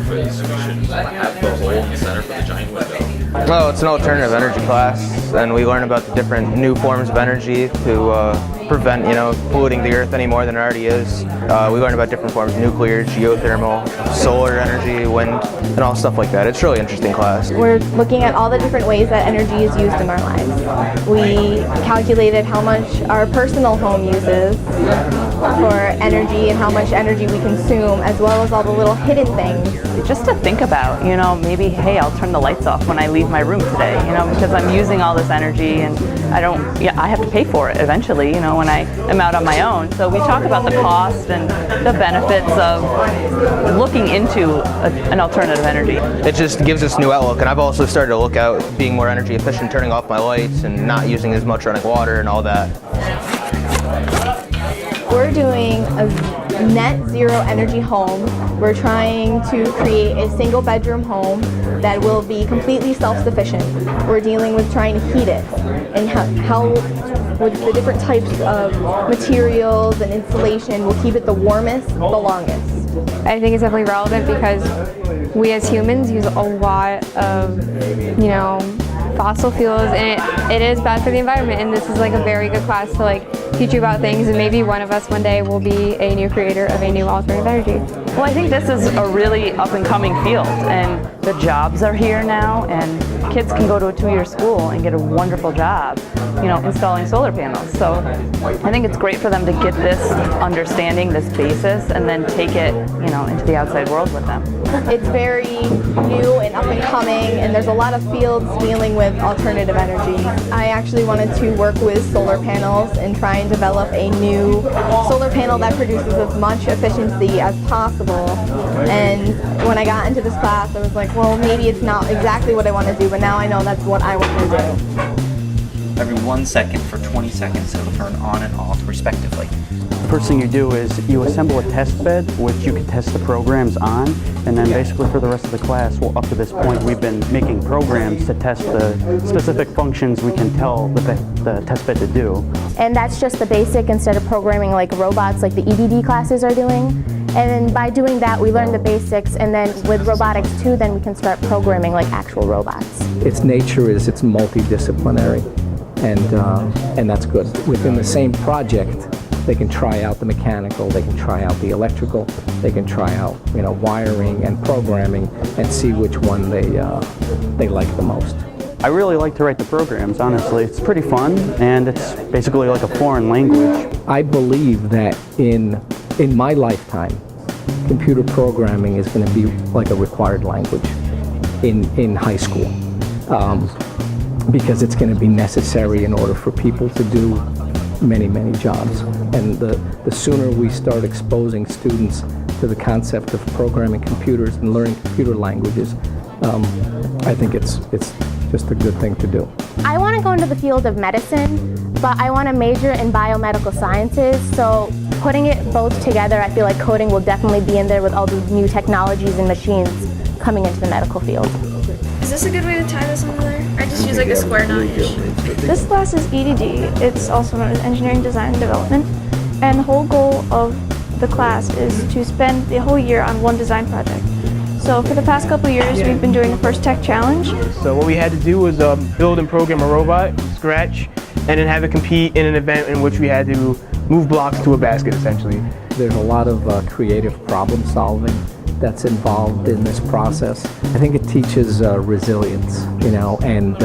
for this? We should have the hole in the center for the giant window. Well, it's an alternative energy class, and we learn about the different new forms of energy to prevent, polluting the earth any more than it already is. We learn about different forms: nuclear, geothermal, solar energy, wind, and all stuff like that. It's a really interesting class. We're looking at all the different ways that energy is used in our lives. We calculated how much our personal home uses for energy and how much energy we consume, as well as all the little hidden things. Just to think about, maybe, hey, I'll turn the lights off when I leave my room today, because I'm using all this energy and I have to pay for it eventually, when I am out on my own. So we talk about the cost and the benefits of looking into an alternative energy. It just gives us new outlook, and I've also started to look out being more energy efficient, turning off my lights and not using as much running water and all that. We're doing a net zero energy home. We're trying to create a single bedroom home that will be completely self-sufficient. We're dealing with trying to heat it and how with the different types of materials and insulation will keep it the warmest, the longest. I think it's definitely relevant because we as humans use a lot of, fossil fuels, and it is bad for the environment, and this is like a very good class to teach you about things, and maybe one of us one day will be a new creator of a new alternative energy. Well, I think this is a really up and coming field, and the jobs are here now, and kids can go to a 2-year school and get a wonderful job, installing solar panels. So I think it's great for them to get this understanding, this basis, and then take it, into the outside world with them. It's very new and up and coming, and there's a lot of fields dealing with alternative energy. I actually wanted to work with solar panels and try and develop a new solar panel that produces as much efficiency as possible. And when I got into this class, I was like, well, maybe it's not exactly what I want to do, but now I know that's what I want to do. Every 1 second for 20 seconds, it'll turn on and off respectively. The first thing you do is you assemble a test bed, which you can test the programs on, and then basically for the rest of the class, well, up to this point, we've been making programs to test the specific functions we can tell the test bed to do. And that's just the basic instead of programming like robots like the EDD classes are doing. And then by doing that, we learn the basics, and then with robotics too, then we can start programming like actual robots. Its nature is it's multidisciplinary, and that's good. Within the same project, they can try out the mechanical, they can try out the electrical, they can try out wiring and programming and see which one they like the most. I really like to write the programs, honestly. It's pretty fun, and it's basically like a foreign language. I believe that in my lifetime, computer programming is going to be like a required language in high school, because it's going to be necessary in order for people to do many jobs. And the sooner we start exposing students to the concept of programming computers and learning computer languages, I think it's just a good thing to do. I want to go into the field of medicine, but I want to major in biomedical sciences, so putting it both together, I feel like coding will definitely be in there with all the new technologies and machines coming into the medical field. Is this a good way to tie this under there? I just use like a square notch. This class is EDD. It's also known as Engineering Design and Development, and the whole goal of the class is to spend the whole year on one design project. So for the past couple of years, we've been doing the First Tech Challenge. So what we had to do was build and program a robot from scratch, and then have it compete in an event in which we had to move blocks to a basket, essentially. There's a lot of creative problem solving that's involved in this process. I think it teaches resilience, and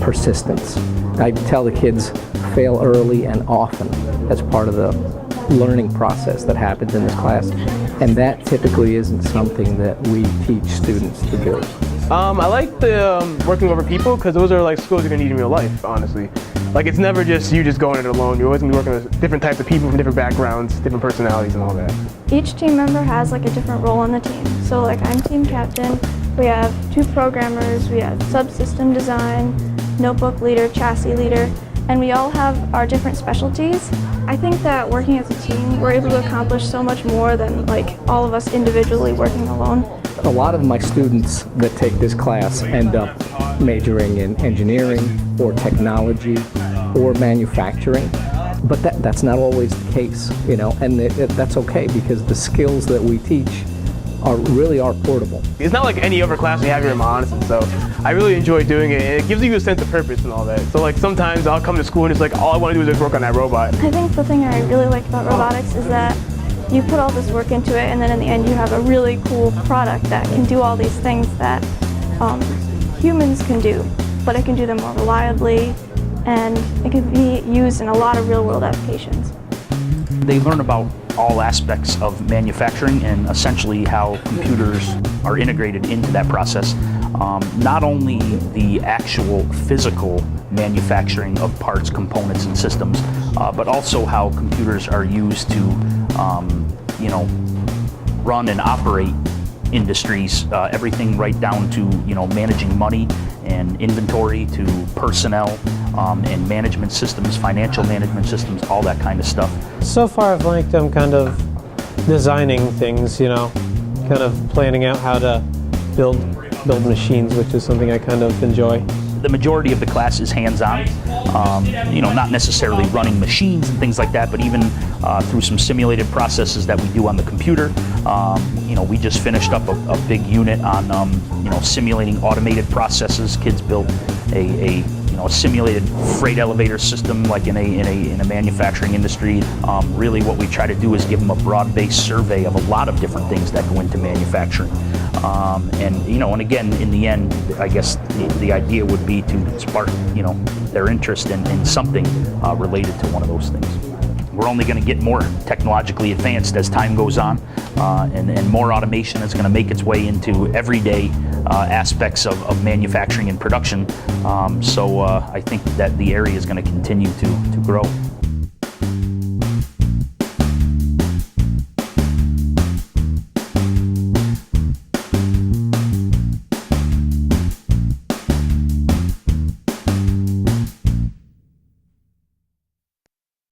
persistence. I tell the kids, fail early and often as part of the learning process that happens in this class, and that typically isn't something that we teach students to do. I like the working over people, because those are like skills you're going to need in real life, honestly. Like, it's never just you just going it alone. You're always going to be working with different types of people from different backgrounds, different personalities and all that. Each team member has like a different role on the team. So like I'm team captain, we have 2 programmers, we have subsystem design, notebook leader, chassis leader, and we all have our different specialties. I think that working as a team, we're able to accomplish so much more than like all of us individually working alone. A lot of my students that take this class end up majoring in engineering or technology or manufacturing, but that's not always the case, and that's okay, because the skills that we teach really are portable. It's not like any other class we have here in Mohonasen, so I really enjoy doing it, and it gives you a sense of purpose and all that. So like sometimes I'll come to school and it's like all I want to do is just work on that robot. I think the thing I really like about robotics is that you put all this work into it, and then in the end you have a really cool product that can do all these things that humans can do, but it can do them more reliably, and it can be used in a lot of real-world applications. They learn about all aspects of manufacturing and essentially how computers are integrated into that process. Not only the actual physical manufacturing of parts, components, and systems, but also how computers are used to, run and operate industries, everything right down to, managing money and inventory to personnel and management systems, financial management systems, all that kind of stuff. So far I've liked kind of designing things, kind of planning out how to build machines, which is something I kind of enjoy. The majority of the class is hands-on, not necessarily running machines and things like that, but even through some simulated processes that we do on the computer. We just finished up a big unit on, simulating automated processes. Kids built a simulated freight elevator system, like in a manufacturing industry. Really, what we try to do is give them a broad-based survey of a lot of different things that go into manufacturing. And again, in the end, I guess the idea would be to spark, their interest in something related to one of those things. We're only going to get more technologically advanced as time goes on, and more automation is going to make its way into everyday aspects of manufacturing and production. So I think that the area is going to continue to grow.